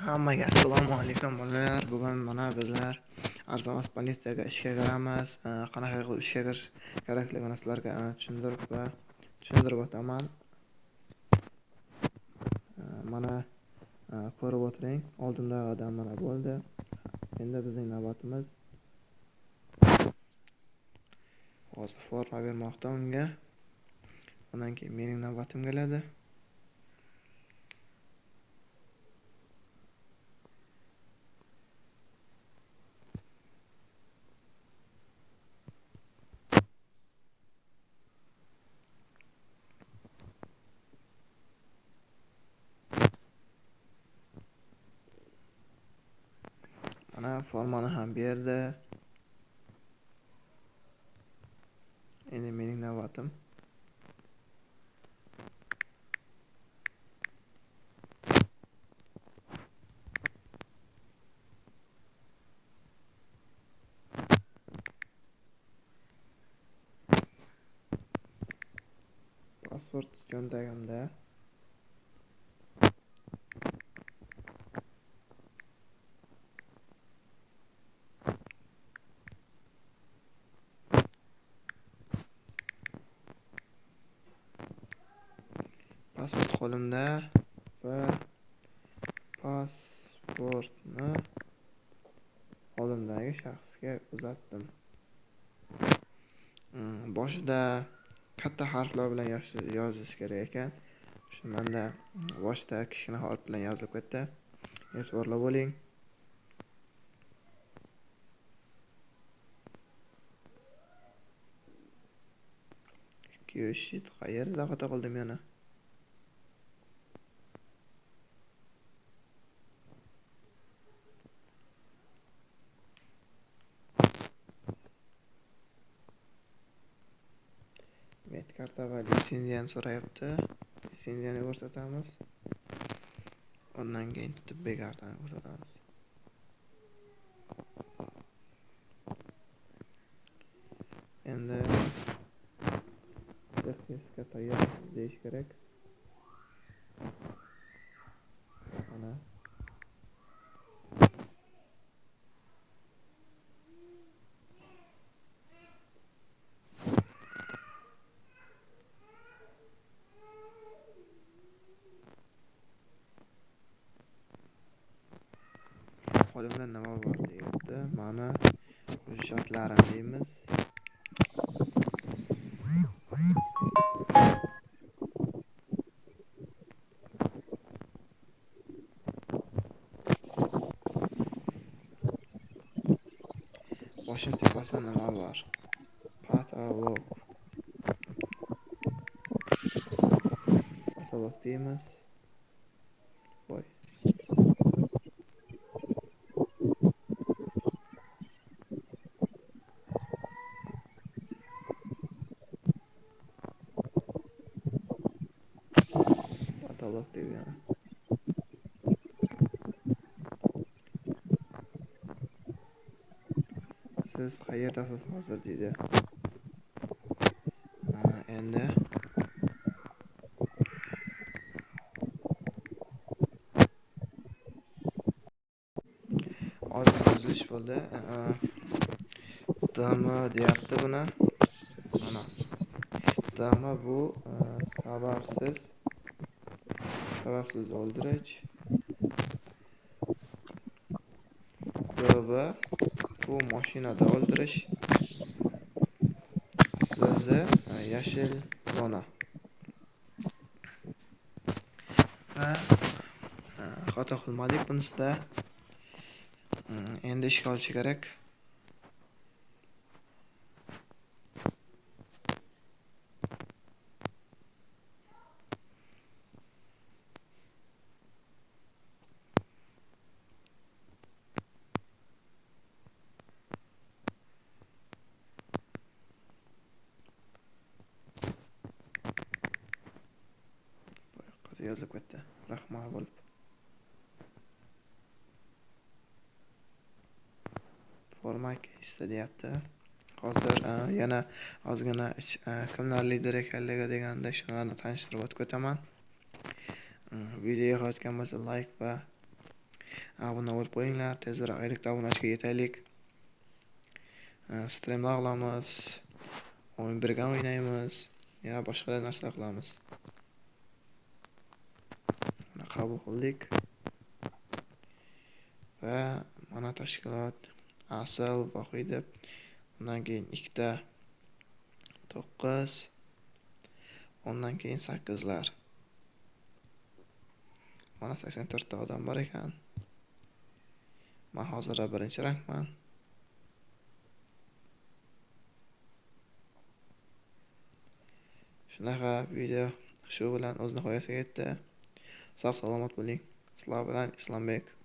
Hammaga assalomu alaykum bolalar. Bugun mana bizlar Arzamas politsiyaga ishga kiramiz. Qanaqa qilib ishga kirish kerakligini sizlarga tushuntirib o'taman. Mana ko'rib o'tiring. Oldinda odam mana bo'ldi. Endi bizning navbatimiz. Hozir forma bermoqda unga. Undan keyin mening navbatim keladi. Mana formani ham berdi. Endi mening navbatim. Pasport cho'ntagimda. Pasport qo'limda va pasportni oldimdagi shaxsga uzatdim. Boshida katta harflar bilan yozish kerak ekan. Shunda boshida kichkina harf bilan yozilib ketdi. E'tiborli bo'ling. Shit, qayerda xato qildim yana? Medkarta va litsenziyani so'rayapti. Litsenziyani ko'rsatamiz. Undan keyin tibbiy kartani ko'rsatamiz. Endi texnikasiga tayyorsiz deyish kerak. Mana qo'limda nima bor deyapti. Mana hujjatlarim deymiz. Boshim tepasida nima bor? Patolog deymiz. Voy. Patolog deydi. Siz qayerdasiz hozir deydi. Endi hozir uzilish bo'ldi. Dama deyapti buni. Mana dama bu sababsiz o'ldirish. Bu mashinada o'ldirish. Sizi yashil zona. Va xato qilmadik bunisida. Endi ishga olishi kerak. Yozilib ketdi. Rahmat bo'lib. Forma istayapti. Hozir yana ozgina kimlar lider ekanligi deganda shularni tanishtirib o'tib ketaman. Videoga yoqayotgan bo'lsa like va obuna bo'lib qo'yinglar. Tezroq elektr obunachiga yetaylik. Streamlar qilamiz, o'yin birga o'ynaymiz, yana boshqa narsa qilamiz. Mana qabul qildik. Va mana tashkilot asl voqea deb. Undan keyin 2 9, undan keyin 8lar. Mana 84 ta odam bor ekan. Men hozir 1-rangman. Shunaqa video shu bilan o'z nihoyasiga yetdi. Sog' salomat bo'ling. Sizlar bilan Islombek.